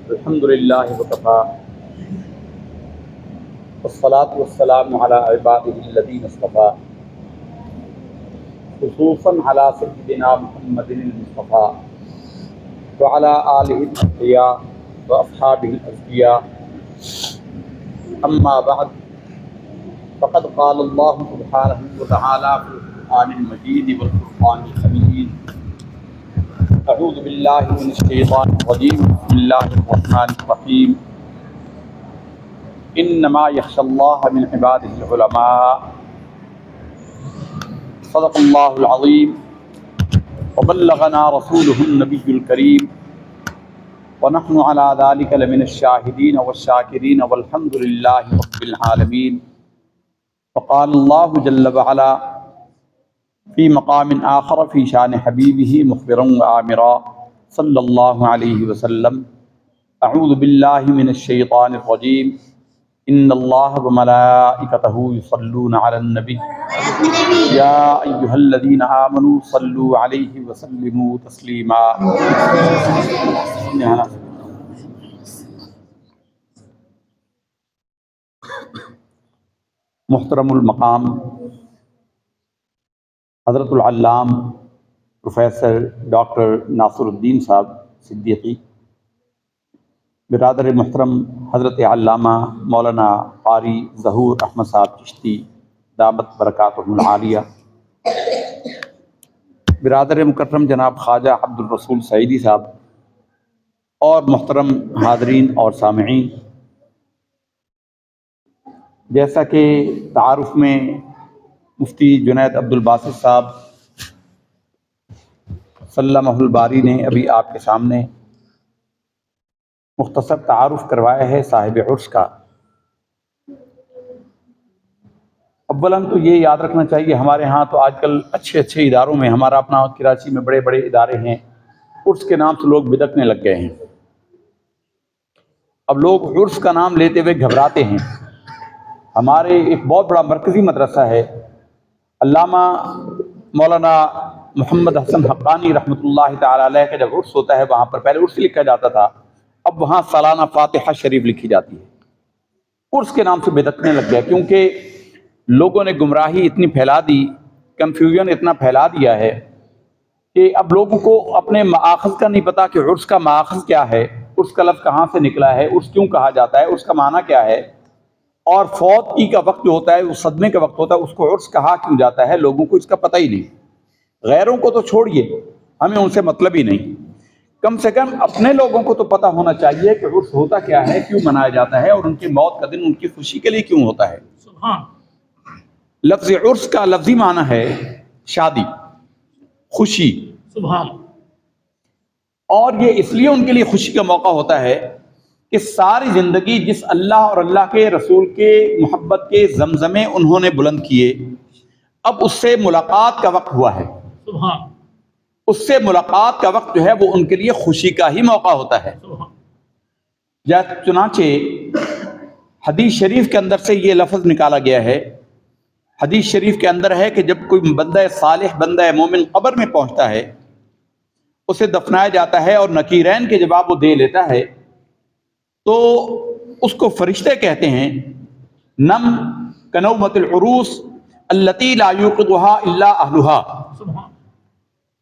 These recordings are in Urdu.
الحمد للہ وکفیٰ والصلاة والسلام علی عباده الذین اصطفیٰ خصوصاً علی سیدنا محمد المصطفیٰ وعلی آلہ الأتقیاء واصحابہ الأزکیاء اما بعد فقد قال اللہ سبحانہ وتعالی فی القرآن المجید والفرقان الحمید اعوذ باللہ من الشیطان الرجیم بسم اللہ الرحمن الرحیم انما یخشی اللہ من عبادہ العلماء صدق اللہ العظیم وبلغنا رسولہ النبی الکریم ونحن على ذلك لمن الشاہدین والشاکرین والحمد للہ رب العالمین وقال اللہ جل وعلا فی مقام آخر فی شان حبیبہ مخبرا وآمرا صلی اللہ علیہ وسلم اعوذ باللہ من الشیطان الرجیم ان اللہ وملائکتہ یصلون علی النبی یا ایہا الذین آمنوا صلوا علیہ وسلموا تسلیما۔ محترم المقام حضرت العلام پروفیسر ڈاکٹر ناصر الدین صاحب صدیقی، برادر محترم حضرت علامہ مولانا قاری ظہور احمد صاحب چشتی دامت برکاتہم العالیہ، برادر مکرم جناب خواجہ عبد الرسول سعیدی صاحب، اور محترم حاضرین اور سامعین، جیسا کہ تعارف میں مفتی جنید عبد الباسط صاحب سلمہ الباری نے ابھی آپ کے سامنے مختصر تعارف کروایا ہے صاحب عرس کا۔ اولاً تو یہ یاد رکھنا چاہیے، ہمارے ہاں تو آج کل اچھے اداروں میں، ہمارا اپنا کراچی میں بڑے بڑے ادارے ہیں، عرس کے نام سے لوگ بدکنے لگ گئے ہیں۔ اب لوگ عرس کا نام لیتے ہوئے گھبراتے ہیں۔ ہمارے ایک بہت بڑا مرکزی مدرسہ ہے، علامہ مولانا محمد حسن حقانی رحمۃ اللہ تعالی علیہ کا جب عرس ہوتا ہے، وہاں پر پہلے عرس لکھا جاتا تھا، اب وہاں سالانہ فاتحہ شریف لکھی جاتی ہے۔ عرس کے نام سے بدکنے لگ گیا، کیونکہ لوگوں نے گمراہی اتنی پھیلا دی، کنفیوژن اتنا پھیلا دیا ہے کہ اب لوگوں کو اپنے مآخذ کا نہیں پتا کہ عرس کا مآخذ کیا ہے، عرس کا لفظ کہاں سے نکلا ہے، عرس کیوں کہا جاتا ہے، عرس کا معنی کیا ہے، اور فوتگی کا وقت جو ہوتا ہے، وہ صدمے کا وقت ہوتا ہے، اس کو عرس کہا کیوں جاتا ہے، لوگوں کو اس کا پتہ ہی نہیں۔ غیروں کو تو چھوڑیے، ہمیں ان سے مطلب ہی نہیں، کم سے کم اپنے لوگوں کو تو پتہ ہونا چاہیے کہ عرس ہوتا کیا ہے، کیوں منایا جاتا ہے، اور ان کی موت کا دن ان کی خوشی کے لیے کیوں ہوتا ہے۔ سبحان۔ لفظ عرس کا لفظی معنی ہے شادی، خوشی۔ سبحان۔ اور یہ اس لیے ان کے لیے خوشی کا موقع ہوتا ہے کہ ساری زندگی جس اللہ اور اللہ کے رسول کے محبت کے زمزمے انہوں نے بلند کیے، اب اس سے ملاقات کا وقت ہوا ہے۔ سبحان۔ اس سے ملاقات کا وقت جو ہے وہ ان کے لیے خوشی کا ہی موقع ہوتا ہے۔ چنانچہ حدیث شریف کے اندر سے یہ لفظ نکالا گیا ہے، حدیث شریف کے اندر ہے کہ جب کوئی بندہ صالح، بندہ مومن قبر میں پہنچتا ہے، اسے دفنایا جاتا ہے اور نکیرین کے جواب وہ دے لیتا ہے، تو اس کو فرشتے کہتے ہیں نم کنومت العروس التی لا یوقظها الا اہلها،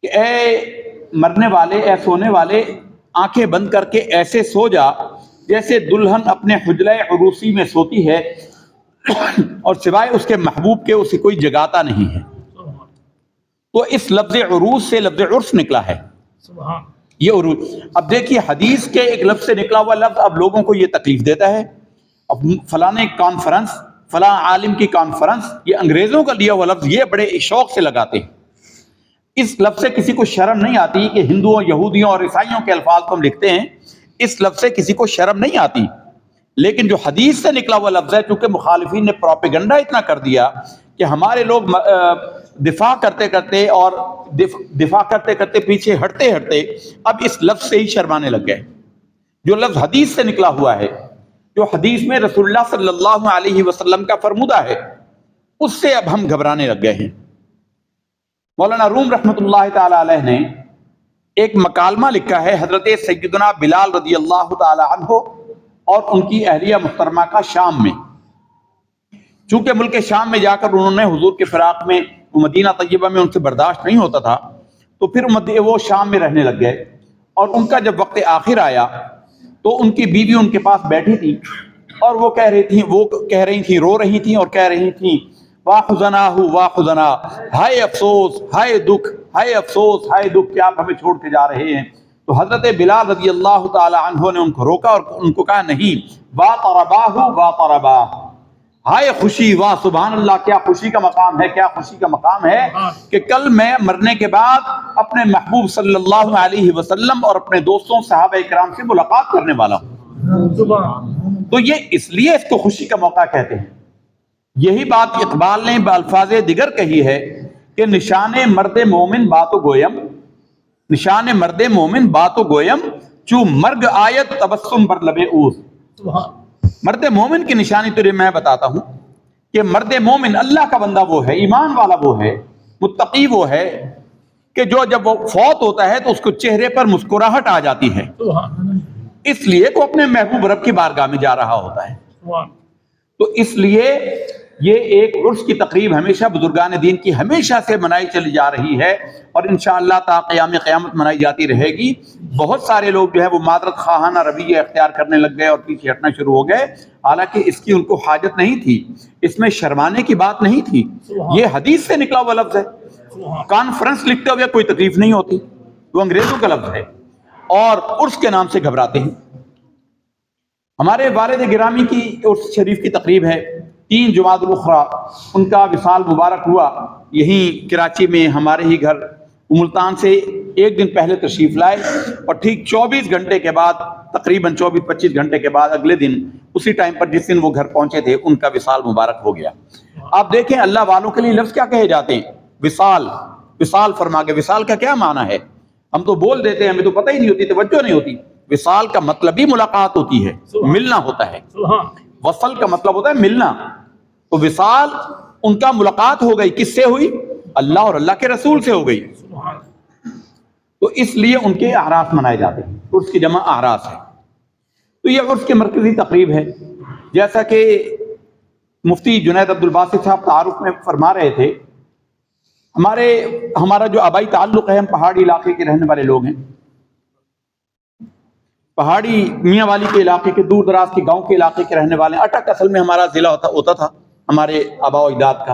کہ اے مرنے والے، اے سونے والے، آنکھیں بند کر کے ایسے سو جا جیسے دلہن اپنے حجرہ عروسی میں سوتی ہے اور سوائے اس کے محبوب کے اسے کوئی جگاتا نہیں ہے۔ تو اس لفظ عروس سے لفظ عرس نکلا ہے۔ یہ عروس، اب دیکھیے حدیث کے ایک لفظ سے نکلا ہوا لفظ اب لوگوں کو یہ تکلیف دیتا ہے۔ اب فلاں کانفرنس، فلاں عالم کی کانفرنس، یہ انگریزوں کا لیا ہوا لفظ، یہ بڑے شوق سے لگاتے ہیں۔ اس لفظ سے کسی کو شرم نہیں آتی کہ ہندوؤں، یہودیوں اور عیسائیوں کے الفاظ کو ہم لکھتے ہیں، اس لفظ سے کسی کو شرم نہیں آتی، لیکن جو حدیث سے نکلا ہوا لفظ ہے، چونکہ مخالفین نے پروپیگنڈا اتنا کر دیا کہ ہمارے لوگ دفاع کرتے کرتے پیچھے ہٹتے اب اس لفظ سے ہی شرمانے لگ گئے۔ جو لفظ حدیث سے نکلا ہوا ہے، جو حدیث میں رسول اللہ صلی اللہ علیہ وسلم کا فرمودہ ہے، اس سے اب ہم گھبرانے لگ گئے ہیں۔ مولانا روم رحمۃ اللہ تعالی علیہ نے ایک مکالمہ لکھا ہے حضرت سیدنا بلال رضی اللہ تعالی عنہ اور ان کی اہلیہ محترمہ کا شام میں. چونکہ ملک شام میں جا کر انہوں نے حضور کے فراق میں مدینہ طیبہ میں ان سے برداشت نہیں ہوتا تھا، تو پھر وہ شام میں رہنے لگ گئے. اور ان کا جب وقت آخر آیا تو ان کی بیوی ان کے پاس بیٹھی تھی اور وہ کہہ رہی تھیں رو رہی تھیں اور کہہ رہی تھیں واہ خزناہ واہ خزنا، ہائے افسوس ہائے دکھ، ہائے افسوس ہائے دکھ کہ آپ ہمیں چھوڑ کے جا رہے ہیں. تو حضرت بلال رضی اللہ تعالی عنہ نے ان کو روکا اور ان کو کہا نہیں، وا طرباہ وا طرباہ، ہائے خوشی، واہ سبحان اللہ، کیا خوشی کا مقام ہے، کیا خوشی کا مقام ہے کہ کل میں مرنے کے بعد اپنے محبوب صلی اللہ علیہ وسلم اور اپنے دوستوں صحابہ کرام سے ملاقات کرنے والا ہوں. تو یہ اس لیے اس کو خوشی کا موقع کہتے ہیں. یہی بات اقبال نے بالفاظ دیگر کہی ہے کہ نشان مرد مومن باتو گویم، نشان مرد مومن باتو گویم، چو مرگ آیت تبسم بر لب اوز. مرد مومن کی نشانی تجھے میں بتاتا ہوں کہ مرد مومن اللہ کا بندہ وہ ہے، ایمان والا وہ ہے، متقی وہ ہے کہ جو جب وہ فوت ہوتا ہے تو اس کو چہرے پر مسکراہٹ آ جاتی ہے، اس لیے کہ اپنے محبوب رب کی بارگاہ میں جا رہا ہوتا ہے. تو اس لیے یہ ایک عرس کی تقریب ہمیشہ بزرگان دین کی ہمیشہ سے منائی چلی جا رہی ہے اور انشاءاللہ تا قیام قیامت منائی جاتی رہے گی. بہت سارے لوگ جو ہے وہ معذرت خواہانہ رویہ اختیار کرنے لگ گئے اور پیچھے ہٹنا شروع ہو گئے، حالانکہ اس کی ان کو حاجت نہیں تھی، اس میں شرمانے کی بات نہیں تھی. یہ حدیث سے نکلا ہوا لفظ ہے. کانفرنس لکھتے ہوئے کوئی تکلیف نہیں ہوتی، وہ انگریزوں کا لفظ ہے اور عرس کے نام سے گھبراتے ہیں. ہمارے والد گرامی کی عرس شریف کی تقریب ہے 3 جمادی الاخری، ان کا وصال مبارک ہوا یہیں کراچی میں ہمارے ہی گھر. ملتان سے 1 دن پہلے تشریف لائے اور ٹھیک 24 گھنٹے کے بعد، تقریباً 24-25 گھنٹے کے بعد اگلے دن اسی ٹائم پر جس دن وہ گھر پہنچے تھے ان کا وصال مبارک ہو گیا. آپ دیکھیں اللہ والوں کے لیے لفظ کیا کہے جاتے ہیں، وصال. وصال فرما کے، وصال کا کیا معنی ہے؟ ہم تو بول دیتے ہیں، ہمیں تو پتہ ہی نہیں ہوتی، توجہ نہیں ہوتی. وصال کا مطلب ہی ملاقات ہوتی ہے، ملنا ہوتا ہے. وصل کا مطلب ہوتا ہے ملنا. تو وصال ان کا ملاقات ہو گئی، کس سے ہوئی؟ اللہ اور اللہ کے رسول سے ہو گئی. تو اس لیے ان کے اعراس منائے جاتے ہیں، عرس کی جمع اعراس ہے. تو یہ عرس کی مرکزی تقریب ہے. جیسا کہ مفتی جنید عبدالباسط صاحب تعارف میں فرما رہے تھے، ہمارا جو آبائی تعلق ہے، ہم پہاڑی علاقے کے رہنے والے لوگ ہیں. پہاڑی میاں والی کے علاقے کے، دور دراز کے گاؤں کے علاقے کے رہنے والے ہیں. اٹک اصل میں ہمارا ضلع ہوتا تھا ہمارے آباء و اجداد کا،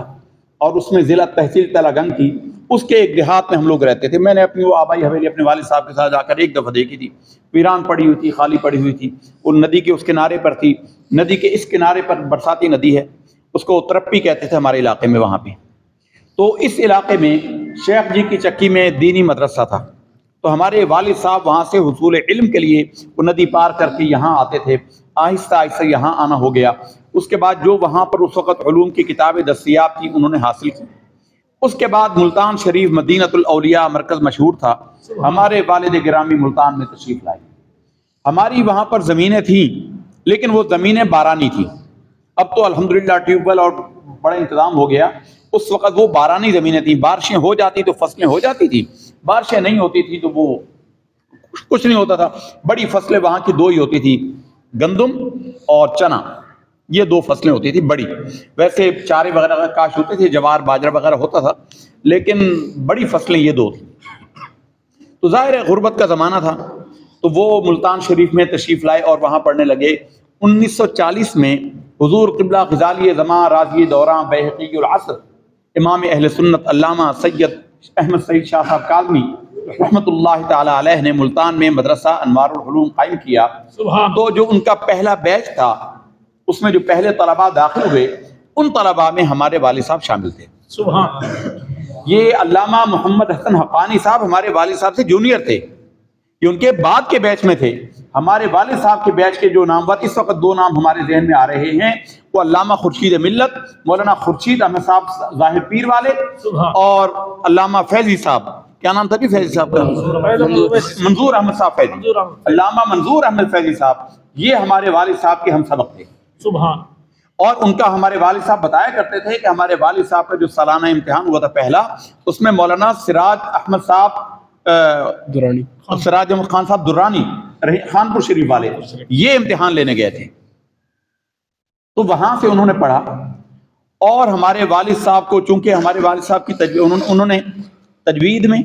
اور اس میں ضلع تحصیل تلہ گنگ تھی. اس کے ایک دیہات میں ہم لوگ رہتے تھے. میں نے اپنی وہ آبائی حویلی اپنے والد صاحب کے ساتھ جا کر ایک دفعہ دیکھی تھی. ویران پڑی ہوئی تھی، خالی پڑی ہوئی تھی. وہ ندی کے اس کنارے پر تھی. ندی کے اس کنارے پر برساتی ندی ہے، اس کو ترپی کہتے تھے ہمارے علاقے میں وہاں پہ. تو اس علاقے میں شیخ جی کی چکی میں دینی مدرسہ تھا. تو ہمارے والد صاحب وہاں سے حصول علم کے لیے وہ ندی پار کر کے یہاں آتے تھے. آہستہ آہستہ یہاں آنا ہو گیا. اس کے بعد جو وہاں پر اس وقت علوم کی کتابیں دستیاب تھیں انہوں نے حاصل کی. اس کے بعد ملتان شریف مدینۃ الاولیاء مرکز مشہور تھا. ہمارے والد گرامی ملتان میں تشریف لائے. ہماری وہاں پر زمینیں تھیں لیکن وہ زمینیں بارانی تھیں. اب تو الحمدللہ ٹیوب ویل اور بڑا انتظام ہو گیا. اس وقت وہ بارانی زمینیں تھیں. بارشیں ہو جاتی تو فصلیں ہو جاتی تھی، بارشیں نہیں ہوتی تھی تو وہ کچھ نہیں ہوتا تھا. بڑی فصلیں وہاں کی 2 ہی ہوتی تھی، گندم اور چنا. یہ 2 فصلیں ہوتی تھی بڑی. ویسے چارے وغیرہ کا کاشت ہوتے تھے، جوار باجرہ وغیرہ ہوتا تھا، لیکن بڑی فصلیں یہ 2 تھیں. تو ظاہر ہے غربت کا زمانہ تھا، تو وہ ملتان شریف میں تشریف لائے اور وہاں پڑھنے لگے. 1940 میں حضور قبلہ غزالی زمان راضی دوراں بیہقی العصر امام اہل سنت علامہ سید احمد سعید شاہ صاحب کاظمی رحمۃ اللہ تعالی علیہ نے ملتان میں مدرسہ انوار العلوم قائم کیا. تو جو ان کا پہلا بیچ تھا اس میں جو پہلے طلباء داخل ہوئے ان طلباء میں ہمارے والد صاحب شامل تھے. یہ علامہ محمد حسن حقانی صاحب ہمارے والد صاحب سے جونیئر تھے، یہ ان کے بعد کے بیچ میں تھے. ہمارے والد صاحب کے بیچ کے جو نامور اس وقت 2 نام ہمارے ذہن میں آ رہے ہیں، وہ علامہ خورشید ملت مولانا خورشید احمد صاحب ظاہر پیر والے، اور علامہ فیضی صاحب، کیا نام تھا کہ فیضی صاحب کا؟ منظور احمد صاحب فیضی. علامہ منظور احمد فیضی صاحب یہ ہمارے والد صاحب کے ہم سبق تھے. اور ان کا ہمارے والد صاحب بتایا کرتے تھے کہ ہمارے والد صاحب کا جو سالانہ امتحان ہوا تھا پہلا، اس میں مولانا سراج احمد صاحب درانی سراج احمد خان صاحب درانی خانپور شریف والے، یہ امتحان لینے گئے تھے، تو وہاں سے انہوں نے پڑھا، اور ہمارے والد صاحب کو چونکہ ہمارے والد صاحب کی انہوں نے تجوید میں،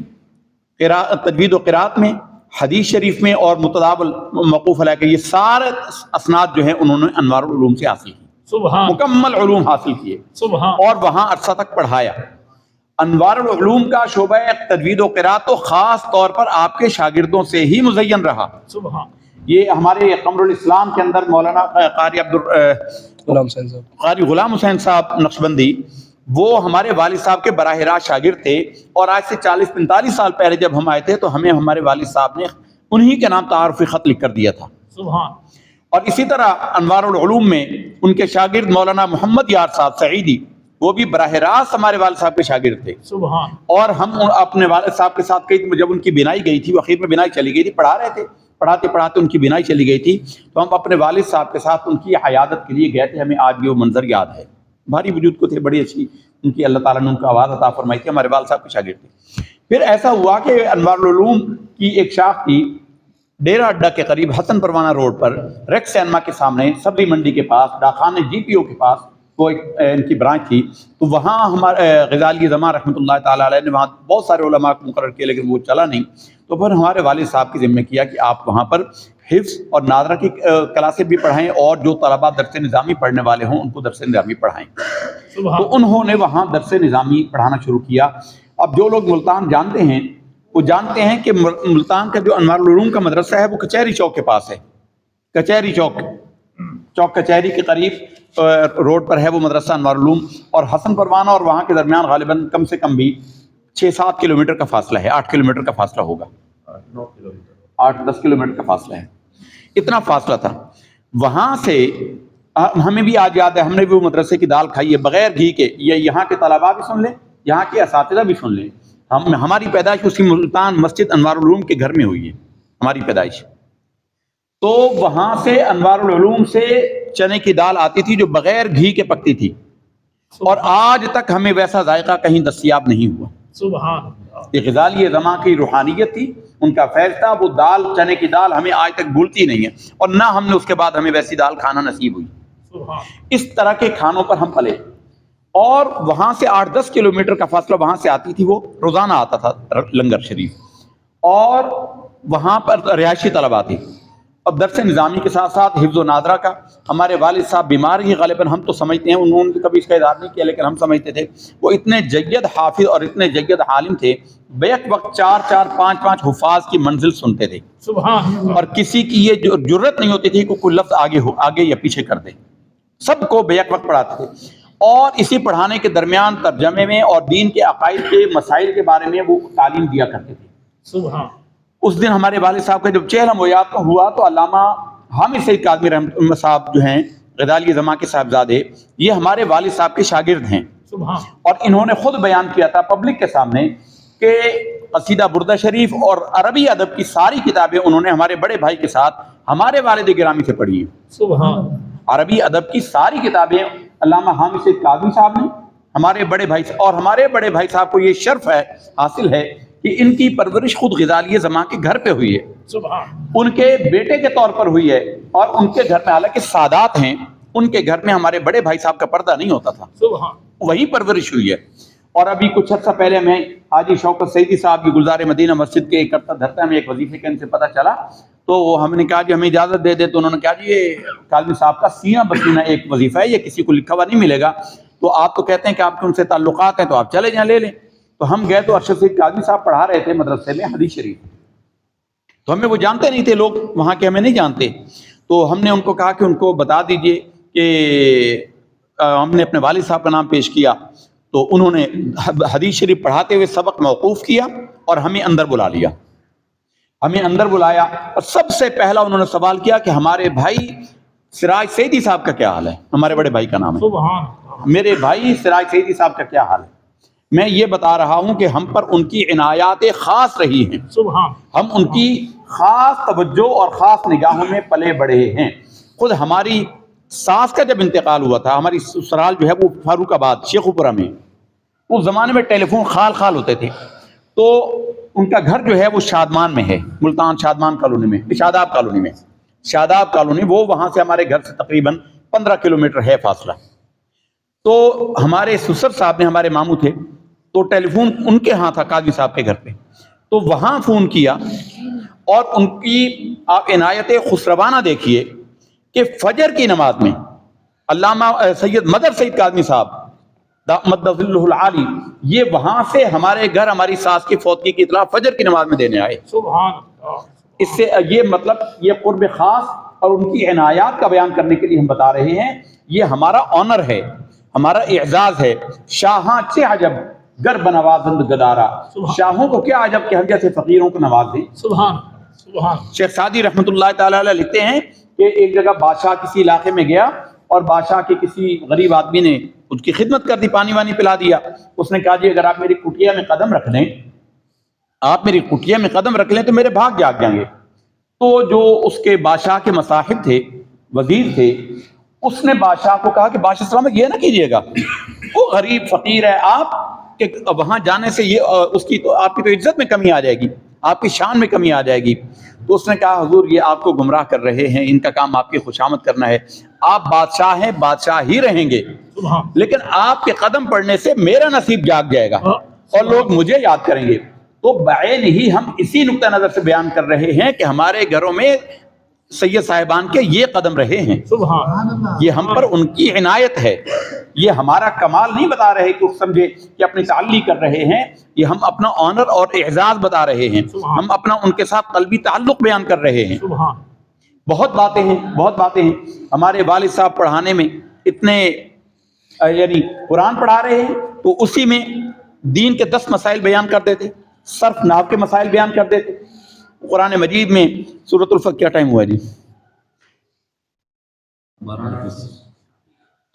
تجوید و قرات میں، حدیث شریف میں اور متداول موقوف علیہ کے یہ سارے اسناد جو ہیں انہوں نے انوار العلوم سے حاصل کی، سبحان مکمل علوم حاصل کیے، سبحان اور وہاں عرصہ تک پڑھایا۔ انوار العلوم کا شعبہ تجوید و قرات تو خاص طور پر آپ کے شاگردوں سے ہی مزین رہا۔ سبحان یہ ہمارے قمر الاسلام کے اندر مولانا قاری غلام حسین صاحب نقشبندی، وہ ہمارے والد صاحب کے براہ راست شاگرد تھے، اور آج سے 40-45 سال پہلے جب ہم آئے تھے تو ہمیں ہمارے والد صاحب نے انہی کے نام تعارفی خط لکھ کر دیا تھا۔ سبحان اور اسی طرح انوار العلوم میں ان کے شاگرد مولانا محمد یار صاحب سعیدی، وہ بھی براہ راست ہمارے والد صاحب کے شاگرد تھے، سبحان اور ہم اپنے والد صاحب کے ساتھ جب ان کی بینائی گئی تھی، اخیر میں بینائی چلی گئی تھی، پڑھا رہے تھے، پڑھاتے پڑھاتے ان کی بینائی چلی گئی تھی، تو ہم اپنے والد صاحب کے ساتھ ان کی عیادت کے لیے گئے تھے۔ ہمیں آج بھی وہ منظر یاد ہے، بھاری وجود کو تھے، بڑی اچھی ان کی اللہ تعالیٰ نے ان کو آواز عطا فرمائی تھی، ہمارے والد صاحب کے شاگرد تھے۔ پھر ایسا ہوا کہ انوار العلوم کی ایک شاخ تھی ڈیرہ اڈا کے قریب حسن پروانہ روڈ پر، ریکس سینما کے سامنے، سبزی منڈی کے پاس، ڈاکخانے جی پی او کے پاس، وہ ایک ان کی برانچ تھی۔ تو وہاں ہمارے غزالی زمان رحمۃ اللہ تعالیٰ علیہ نے وہاں بہت سارے علماء کو مقرر کیے، لیکن وہ چلا نہیں، تو پھر ہمارے والد صاحب کے ذمہ کیا کہ آپ وہاں پر حفظ اور ناظرہ کی کلاسیں بھی پڑھائیں، اور جو طلباء درس نظامی پڑھنے والے ہوں ان کو درس نظامی پڑھائیں۔ تو انہوں نے وہاں درس نظامی پڑھانا شروع کیا۔ اب جو لوگ ملتان جانتے ہیں وہ جانتے ہیں کہ ملتان کا جو انوار العلوم کا مدرسہ ہے وہ کچہری چوک کے پاس ہے، کچہری چوک کچہری کے قریب روڈ پر ہے وہ مدرسہ انوار العلوم، اور حسن پروانہ اور وہاں کے درمیان غالباً کم سے کم بھی 6-7 کلومیٹر کا فاصلہ ہے، 8 کلومیٹر کا فاصلہ ہوگا، 8-10 کلومیٹر کا فاصلہ ہے، اتنا فاصلہ تھا۔ وہاں سے ہمیں بھی آج یاد ہے، ہم نے بھی وہ مدرسے کی دال کھائی ہے بغیر گھی کے، یہ یہاں کے طلباء بھی سن لیں، یہاں کے اساتذہ بھی سن لیں، ہماری پیدائش اسی ملتان مسجد انوار العلوم کے گھر میں ہوئی ہے، ہماری پیدائش۔ تو وہاں سے انوار العلوم سے چنے کی دال آتی تھی جو بغیر گھی کے پکتی تھی، اور آج تک ہمیں ویسا ذائقہ کہیں دستیاب نہیں ہوا۔ سبحان یہ غزالی زمان کی روحانیت تھی، ان کا فیض تھا، وہ دال چنے کی دال ہمیں آج تک بھولتی نہیں ہے، اور نہ ہم نے اس کے بعد ہمیں ویسی دال کھانا نصیب ہوئی۔ اس طرح کے کھانوں پر ہم پلے، اور وہاں سے 8-10 کلومیٹر کا فاصلہ وہاں سے آتی تھی، وہ روزانہ آتا تھا لنگر شریف، اور وہاں پر رہائشی طلباء تھی۔ اب درس نظامی کے ساتھ ساتھ حفظ و ناظرہ کا، ہمارے والد صاحب بیمار ہی غالباً، ہم تو سمجھتے ہیں انہوں نے کبھی اس کا اظہار نہیں کیا، لیکن ہم سمجھتے تھے وہ اتنے جید حافظ اور اتنے جید عالم تھے، بیک وقت 4-4 5-5 حفاظ کی منزل سنتے تھے، سبحان اور کسی کی یہ جرت نہیں ہوتی تھی کہ کوئی لفظ آگے یا پیچھے کر دے، سب کو بیک وقت پڑھاتے تھے۔ اور اسی پڑھانے کے درمیان ترجمے میں اور دین کے عقائد کے مسائل کے بارے میں وہ تعلیم دیا کرتے تھے۔ سبحان اس دن ہمارے والد صاحب کا جب چہل مویات ہوا تو علامہ حامد سعید کاظمی رحمۃ صاحب جو ہیں غزالی زمان کے صاحبزادے، یہ ہمارے والد صاحب کے شاگرد ہیں، سبحان اور انہوں نے خود بیان کیا تھا پبلک کے سامنے کہ قصیدہ بردہ شریف اور عربی ادب کی ساری کتابیں انہوں نے ہمارے بڑے بھائی کے ساتھ ہمارے والد گرامی سے پڑھی ہیں۔ سبحان عربی ادب کی ساری کتابیں علامہ حامد سعید کاظمی صاحب نے ہمارے بڑے بھائی، اور ہمارے بڑے بھائی صاحب کو یہ شرف ہے، حاصل ہے کہ ان کی پرورش خود غزالی زمان کے گھر پہ ہوئی ہے، سبحان ان کے بیٹے کے طور پر ہوئی ہے، اور ان کے گھر میں حالانکہ سادات ہیں، ان کے گھر میں ہمارے بڑے بھائی صاحب کا پردہ نہیں ہوتا تھا، سبحان وہی پرورش ہوئی ہے۔ اور ابھی کچھ عرصہ پہلے میں حاجی شوکت سعیدی صاحب کی گلزار مدینہ مسجد کے کرتا دھرتا میں ایک وظیفے کا ان سے پتہ چلا، تو ہم نے کہا جی ہمیں اجازت دے دے، تو انہوں نے کہا جی یہ کاظمی صاحب کا سینہ بسینہ ایک وظیفہ ہے، یہ کسی کو لکھا ہوا نہیں ملے گا، تو آپ تو کہتے ہیں کہ آپ کے ان سے تعلقات ہیں تو آپ چلے جائیں لے لیں۔ تو ہم گئے تو ارشد سعید کاظمی صاحب پڑھا رہے تھے مدرسے میں حدیث شریف، تو ہمیں وہ جانتے نہیں تھے، لوگ وہاں کے ہمیں نہیں جانتے، تو ہم نے ان کو کہا کہ ان کو بتا دیجئے کہ ہم نے اپنے والد صاحب کا نام پیش کیا، تو انہوں نے حدیث شریف پڑھاتے ہوئے سبق موقوف کیا اور ہمیں اندر بلا لیا، ہمیں اندر بلایا، اور سب سے پہلا انہوں نے سوال کیا کہ ہمارے بھائی سراج سعیدی صاحب کا کیا حال ہے، ہمارے بڑے بھائی کا نام ہے، سبحان میرے بھائی سراج سعیدی صاحب کا کیا حال ہے؟ میں یہ بتا رہا ہوں کہ ہم پر ان کی عنایات خاص رہی ہیں، سبحان ہم ان کی خاص توجہ اور خاص نگاہوں میں پلے بڑھے ہیں۔ خود ہماری ساس کا جب انتقال ہوا تھا، ہماری سسرال جو ہے وہ فاروق آباد شیخوپورہ میں، اس زمانے میں ٹیلی فون خال خال ہوتے تھے، تو ان کا گھر جو ہے وہ شادمان میں ہے، ملتان شادمان کالونی میں، شاداب کالونی میں، شاداب کالونی، وہ وہاں سے ہمارے گھر سے تقریباً 15 کلومیٹر ہے فاصلہ۔ تو ہمارے سسر صاحب نے، ہمارے ماموں تھے، تو ٹیلی فون ان کے ہاں تھا قاضی صاحب کے گھر پہ، تو وہاں فون کیا، اور ان کی آپ عنایت خسروانہ دیکھیے کہ فجر کی نماز میں علامہ سید مدر سعید کاظمی صاحب مد ظلہ العالی، یہ وہاں سے ہمارے گھر ہماری ساس کی فوتگی کی اطلاع فجر کی نماز میں دینے آئے۔ سبحان اللہ۔ اس سے یہ مطلب یہ قرب خاص اور ان کی عنایات کا بیان کرنے کے لیے ہم بتا رہے ہیں، یہ ہمارا آنر ہے، ہمارا اعزاز ہے۔ شاہاں چہ عجب گر بنوازند گدارا، شاہوں کو کیا عجب کہ ہم جیسے فقیروں کو نواز دیں۔ سبحان سبحان۔ شیخ سعدی رحمۃ اللہ تعالی علیہ لکھتے ہیں کہ ایک جگہ بادشاہ کسی علاقے میں گیا، اور بادشاہ کے کسی غریب آدمی نے اس کی خدمت کر دی، پانی وانی پلا دیا۔ اس نے کہا جی اگر آپ میری کٹیا میں قدم رکھ لیں، آپ میری کٹیا میں قدم رکھ لیں تو میرے بھاگ جاگ جائیں گے۔ تو جو اس کے بادشاہ کے مصاحب تھے، وزیر تھے، اس نے بادشاہ کو کہا کہ بادشاہ سلامت یہ نہ کیجیے گا، وہ غریب فقیر ہے، آپ کہ وہاں جانے سے یہ اس کی تو آپ کی تو عزت میں کمی آ جائے گی، آپ کی شان میں کمی آ جائے گی۔ تو اس نے کہا حضور یہ آپ کو گمراہ کر رہے ہیں، ان کا کام آپ کی خوشامد کرنا ہے، آپ بادشاہ ہیں، بادشاہ ہی رہیں گے، لیکن آپ کے قدم پڑنے سے میرا نصیب جاگ جائے گا اور لوگ مجھے یاد کریں گے۔ تو بعین ہی ہم اسی نقطہ نظر سے بیان کر رہے ہیں کہ ہمارے گھروں میں سید صاحبان کے یہ قدم رہے ہیں، سبحان یہ ہم پر ان کی عنایت ہے، یہ ہمارا کمال نہیں بتا رہے کہ سمجھے کہ اپنی تعلی کر رہے ہیں، یہ ہم اپنا آنر اور اعزاز بتا رہے ہیں، ہم اپنا ان کے ساتھ قلبی تعلق بیان کر رہے ہیں۔ سبحان۔ بہت باتیں ہیں، بہت باتیں ہیں۔ ہمارے والد صاحب پڑھانے میں اتنے یعنی قرآن پڑھا رہے ہیں تو اسی میں دین کے 10 مسائل بیان کر دیتے، صرف نحو کے مسائل بیان کر دیتے۔ قرآن مجید میں سورۃ الفتح کیا ٹائم ہوا ہے جی؟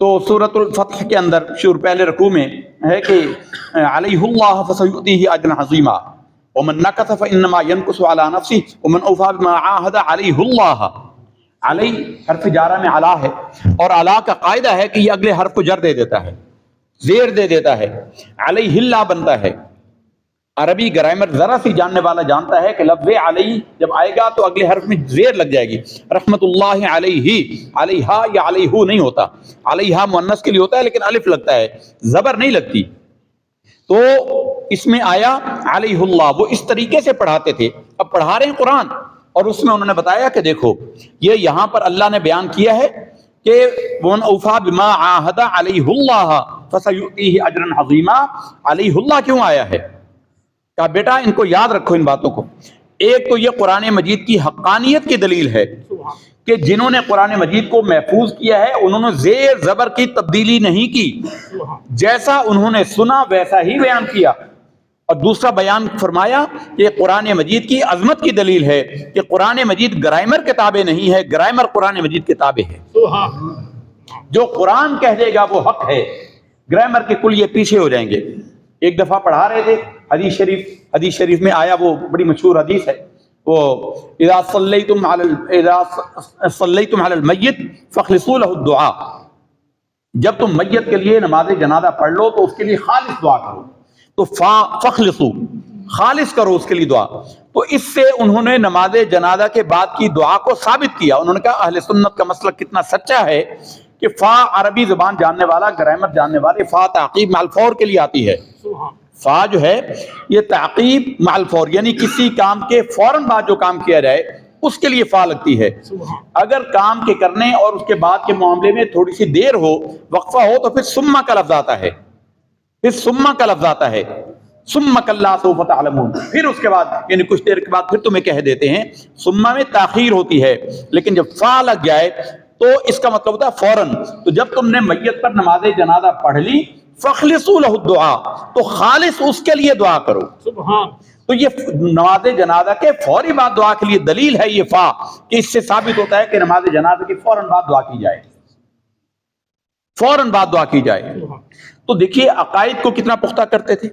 تو سورۃ الفتح کے اندر شروع پہلے رکوع میں ہے کہ علیہ اللہ فسیؤتیہ اجرا عظیما ومن نکث فانما ينکث علی نفسہ ومن اوفی بما عاہد علیہ اللہ۔ علی حرف جارہ میں علا ہے، اور علا کا قاعدہ ہے کہ یہ اگلے حرف کو جر دے دیتا ہے، زیر دے دیتا ہے، علیہ اللہ بنتا ہے۔ عربی گرامر ذرا سی جاننے والا جانتا ہے کہ لفظ علیہ جب آئے گا تو اگلے حرف میں زیر لگ جائے گی۔ رحمت اللہ علیہ، علیہا یا علیہو نہیں ہوتا، علیہا مؤنث کے لیے ہوتا ہے لیکن الف لگتا ہے، زبر نہیں لگتی۔ تو اس میں آیا علیہ اللہ، وہ اس طریقے سے پڑھاتے تھے۔ اب پڑھا رہے ہیں قرآن، اور اس میں انہوں نے بتایا کہ دیکھو یہ یہاں پر اللہ نے بیان کیا ہے کہ وَمَنْ أَوْفَىٰ بِمَا عَاهَدَ عَلَيْهُ اللَّهَ فَسَيُؤْتِيهِ أَجْرًا عَظِيمًا۔ علیہ اللہ کیوں آیا ہے؟ کہا بیٹا ان کو یاد رکھو، ان باتوں کو۔ ایک تو یہ قرآن مجید کی حقانیت کی دلیل ہے کہ جنہوں نے قرآن مجید کو محفوظ کیا ہے انہوں نے زیر زبر کی تبدیلی نہیں کی، جیسا انہوں نے سنا ویسا ہی بیان کیا۔ اور دوسرا بیان فرمایا کہ قرآن مجید کی عظمت کی دلیل ہے کہ قرآن مجید گرامر کتابیں نہیں ہے، گرامر قرآن مجید کتابیں ہیں۔ جو قرآن کہہ دے گا وہ حق ہے، گرامر کے کل یہ پیچھے ہو جائیں گے۔ ایک دفعہ پڑھا رہے تھے حدیث شریف میں آیا، وہ بڑی مشہور حدیث ہے، وہ اذا صلیتم علی المیت فاخلصوا له الدعاء، جب تم میت کے لیے نماز جنازہ پڑھ لو تو اس کے لیے خالص دعا کرو، تو فاخلصوا خالص کرو اس کے لیے دعا۔ تو اس سے انہوں نے نماز جنازہ کے بعد کی دعا کو ثابت کیا۔ انہوں نے کہا اہل سنت کا مسلک کتنا سچا ہے کہ فا عربی زبان جاننے والا، گرامر جاننے والے، فا تعقیب مع الفور کے لیے آتی ہے۔ فا جو ہے یہ تعقیب مع الفور، یعنی کسی کام کے فوراً بعد جو کام کیا جائے اس کے لیے فا لگتی ہے۔ اگر کام کے کرنے اور اس کے بعد کے معاملے میں تھوڑی سی دیر ہو، وقفہ ہو، تو پھر ثم کا لفظ آتا ہے، پھر ثم کا لفظ آتا ہے، ثم کلا سوف تعلمون، پھر اس کے بعد یعنی کچھ دیر کے بعد پھر تمہیں کہہ دیتے ہیں۔ ثم میں تاخیر ہوتی ہے، لیکن جب فا لگ جائے تو اس کا مطلب ہوتا ہے فوراً۔ تو جب تم نے میت پر نماز جنازہ پڑھ لی فاخلصوا له الدعاء، تو خالص اس کے لیے دعا کرو۔ سبحان۔ تو یہ نماز جنازہ کے فوری بعد دعا کے لیے دلیل ہے یہ فا، کہ اس سے ثابت ہوتا ہے کہ نماز جنازہ کے فوراً بعد دعا کی جائے، فوراً بعد دعا کی جائے۔ تو دیکھیے عقائد کو کتنا پختہ کرتے تھے،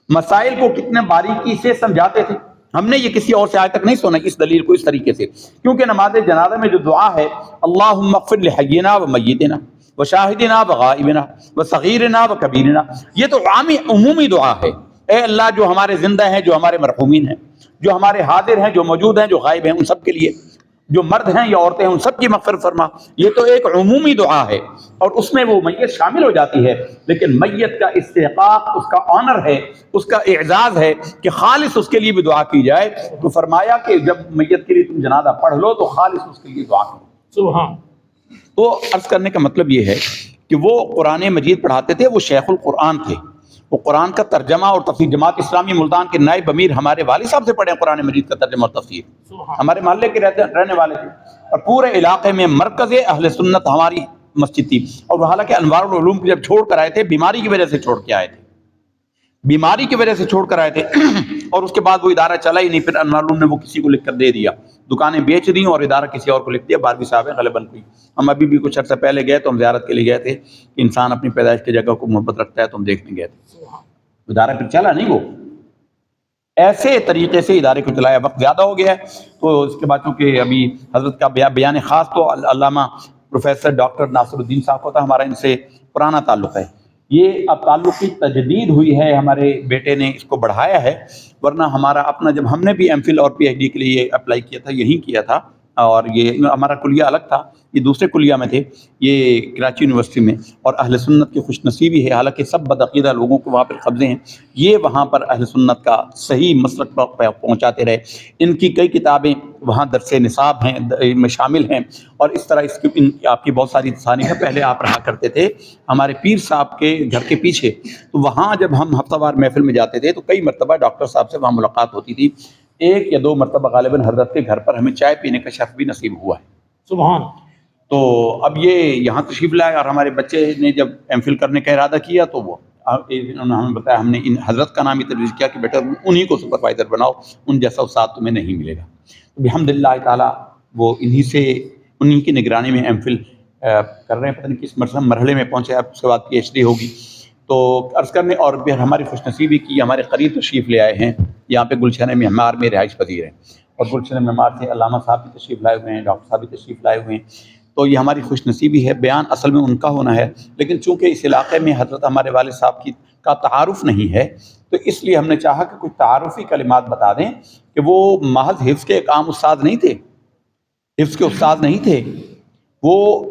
مسائل کو کتنے باریکی سے سمجھاتے تھے۔ ہم نے یہ کسی اور سے آج تک نہیں سنا اس دلیل کو اس طریقے سے، کیونکہ نماز جنازہ میں جو دعا ہے اللہم اغفر لحینا و میتنا و شاہدنا و غائبنا و صغیرنا و کبیرنا، یہ تو عامی عمومی دعا ہے، اے اللہ جو ہمارے زندہ ہیں، جو ہمارے مرحومین ہیں، جو ہمارے حاضر ہیں، جو موجود ہیں، جو غائب ہیں، ان سب کے لیے، جو مرد ہیں یا عورتیں ہیں ان سب کی مغفرت فرما۔ یہ تو ایک عمومی دعا ہے اور اس میں وہ میت شامل ہو جاتی ہے، لیکن میت کا استحقاق، اس کا آنر ہے، اس کا اعزاز ہے کہ خالص اس کے لیے بھی دعا کی جائے۔ تو فرمایا کہ جب میت کے لیے تم جنازہ پڑھ لو تو خالص اس کے لیے دعا کرو۔ سبحان۔ تو عرض کرنے کا مطلب یہ ہے کہ وہ قرآن مجید پڑھاتے تھے، وہ شیخ القرآن تھے، وہ قرآن کا ترجمہ اور تفسیر، جماعت اسلامی ملتان کے نائب امیر ہمارے والد صاحب سے پڑھے قرآن مجید کا ترجمہ اور تفسیر، ہمارے محلے کے رہنے والے تھے، اور پورے علاقے میں مرکز اہل سنت ہماری مسجد تھی۔ اور حالانکہ انوار العلوم جب چھوڑ کر آئے تھے، بیماری کی وجہ سے چھوڑ کے آئے تھے، بیماری کی وجہ سے چھوڑ کر آئے تھے اور اس کے بعد وہ ادارہ چلا ہی نہیں۔ پھر انوار العلوم نے وہ کسی کو لکھ کر دے دیا، دکانیں بیچ دی اور ادارہ کسی اور کو لکھ دیا، بارہویں صاحب ہیں غالباً کوئی۔ ہم ابھی بھی کچھ عرصہ پہلے گئے تو ہم زیارت کے لیے گئے تھے کہ انسان اپنی پیدائش کی جگہ کو محبت رکھتا ہے، تو ہم دیکھنے گئے تھے۔ ادارہ پھر چلا نہیں، وہ ایسے طریقے سے ادارے کو چلایا۔ وقت زیادہ ہو گیا ہے تو اس کے بعد چونکہ ابھی حضرت کا بیان خاص تو علامہ پروفیسر ڈاکٹر ناصر الدین صاحب کو تھا، ہمارا ان سے پرانا تعلق ہے۔ یہ اب تعلق کی تجدید ہوئی ہے، ہمارے بیٹے نے اس کو بڑھایا ہے، ورنہ ہمارا اپنا جب ہم نے بھی ایم فل اور پی ایچ ڈی کے لیے اپلائی کیا تھا یہیں کیا تھا، اور یہ ہمارا کلیہ الگ تھا، یہ دوسرے کلیہ میں تھے، یہ کراچی یونیورسٹی میں۔ اور اہل سنت کی خوش نصیبی ہے، حالانکہ سب بدعقیدہ لوگوں کو وہاں پر قبضے ہیں، یہ وہاں پر اہل سنت کا صحیح مسلک پہنچاتے رہے۔ ان کی کئی کتابیں وہاں درس نصاب ہیں میں شامل ہیں، اور اس طرح اس کی آپ کی بہت ساری تصانیف ہیں۔ پہلے آپ رہا کرتے تھے ہمارے پیر صاحب کے گھر کے پیچھے، تو وہاں جب ہم ہفتہ وار محفل میں جاتے تھے تو کئی مرتبہ ڈاکٹر صاحب سے وہاں ملاقات ہوتی تھی۔ ایک یا دو مرتبہ غالباً حضرت کے گھر پر ہمیں چائے پینے کا شرف بھی نصیب ہوا ہے۔ سبحان۔ تو اب یہ یہاں تشریف لائے، اور ہمارے بچے نے جب ایم فل کرنے کا ارادہ کیا تو وہ انہوں نے ہمیں بتایا، ہم نے ان حضرت کا نام ہی تجویز کیا کہ بیٹا انہی کو سپروائزر بناؤ، ان جیسا استاد تمہیں نہیں ملے گا۔ الحمدللہ تعالیٰ وہ انہی کی نگرانی میں ایم فل کر رہے ہیں، پتہ نہیں کس مرحلے میں پہنچے، اب اس کے بعد پی ایچ ڈی ہوگی۔ تو عرض کرنے اور پھر ہماری خوش نصیبی کی، ہمارے قریب تشریف لے آئے ہیں، یہاں پہ گلشن معمار میں رہائش پذیر ہیں، اور گلشن معمار سے علامہ صاحب بھی تشریف لائے ہوئے ہیں، ڈاکٹر صاحب بھی تشریف لائے ہوئے ہیں۔ تو یہ ہماری خوش نصیبی ہے، بیان اصل میں ان کا ہونا ہے، لیکن چونکہ اس علاقے میں حضرت ہمارے والد صاحب کا تعارف نہیں ہے، تو اس لیے ہم نے چاہا کہ کچھ تعارفی کلمات بتا دیں کہ وہ محض حفظ کے ایک عام استاد نہیں تھے، حفظ کے استاد نہیں تھے، وہ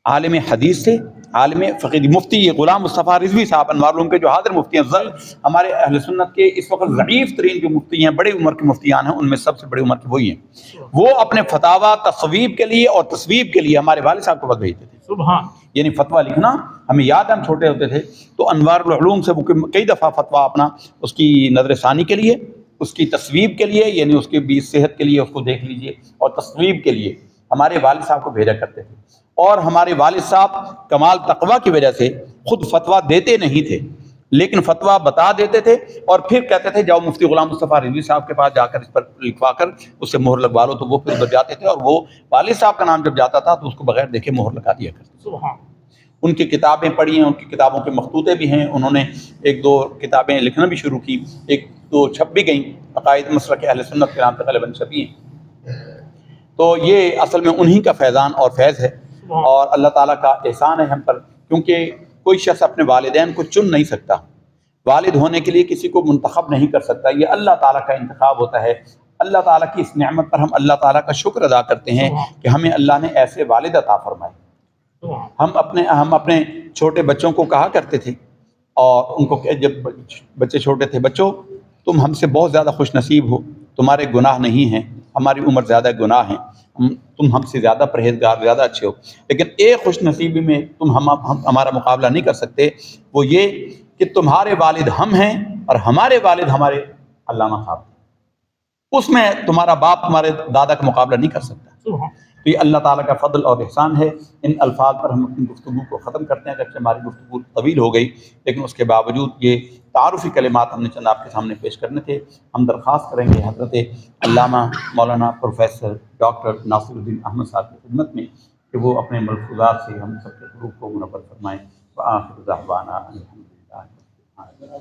عالم حدیث تھے، عالم فقہ، مفتی غلام مصطفیٰ رضوی صاحب انوار العلوم کے جو حاضر مفتی ہیں، ہمارے اہل سنت کے اس وقت ضعیف ترین جو مفتی ہیں، بڑے عمر کے مفتیان ہیں، ان میں سب سے بڑی عمر کے وہی ہیں۔ وہ اپنے فتاویٰ تصویب کے لیے اور تصویب کے لیے ہمارے والد صاحب کو بس بھیجتے تھے، سبحان۔ یعنی فتویٰ لکھنا، ہمیں یاد ہے ہم چھوٹے ہوتے تھے تو انوار العلوم سے وہ کئی دفعہ فتویٰ اپنا اس کی نظر ثانی کے لیے، اس کی تصویب کے لیے، یعنی اس کی بھی صحت کے لیے اس کو دیکھ لیجئے، اور تصویب کے لیے ہمارے والد صاحب کو بھیجا کرتے تھے۔ اور ہمارے والد صاحب کمال تقویٰ کی وجہ سے خود فتویٰ دیتے نہیں تھے، لیکن فتویٰ بتا دیتے تھے اور پھر کہتے تھے جاؤ مفتی غلام مصطفیٰ رضوی صاحب کے پاس جا کر اس پر لکھوا کر اس سے مہر لگوا لو، تو وہ پھر ادھر جاتے تھے، اور وہ والد صاحب کا نام جب جاتا تھا تو اس کو بغیر دیکھے مہر لگا دیا کرتے۔ سبحان۔ ان کی کتابیں پڑھی ہیں، ان کی کتابوں کے مخطوطے بھی ہیں، انہوں نے ایک دو کتابیں لکھنا بھی شروع کی، ایک دو چھپ بھی گئیں، عقائد مسلک اہل سنت کے نام پہ غالباً چھپی ہیں۔ تو یہ اصل میں انہی کا فیضان اور فیض ہے، اور اللہ تعالیٰ کا احسان ہے ہم پر، کیونکہ کوئی شخص اپنے والدین کو چن نہیں سکتا، والد ہونے کے لیے کسی کو منتخب نہیں کر سکتا، یہ اللہ تعالیٰ کا انتخاب ہوتا ہے۔ اللہ تعالیٰ کی اس نعمت پر ہم اللہ تعالیٰ کا شکر ادا کرتے ہیں کہ ہمیں اللہ نے ایسے والد عطا فرمائے۔ ہم اپنے چھوٹے بچوں کو کہا کرتے تھے، اور ان کو جب بچے چھوٹے تھے، بچوں تم ہم سے بہت زیادہ خوش نصیب ہو، تمہارے گناہ نہیں ہیں، ہماری عمر زیادہ گناہ ہیں، تم ہم سے زیادہ پرہیزگار، زیادہ اچھے ہو، لیکن ایک خوش نصیبی میں تم ہمارا مقابلہ نہیں کر سکتے، وہ یہ کہ تمہارے والد ہم ہیں اور ہمارے والد ہمارے علامہ صاحب ہیں، اس میں تمہارا باپ تمہارے دادا کا مقابلہ نہیں کر سکتا۔ تو یہ اللہ تعالیٰ کا فضل اور احسان ہے۔ ان الفاظ پر ہم اپنی گفتگو کو ختم کرتے ہیں، اگرچہ ہماری گفتگو طویل ہو گئی، لیکن اس کے باوجود یہ تعارفی کلمات ہم نے چند آپ کے سامنے پیش کرنے تھے۔ ہم درخواست کریں گے حضرت علامہ مولانا پروفیسر ڈاکٹر ناصر الدین احمد صاحب کی خدمت میں کہ وہ اپنے ملفوظات سے ہم سب کے حروف کو منور فرمائیں۔ وآخر دعوانا الحمدللہ۔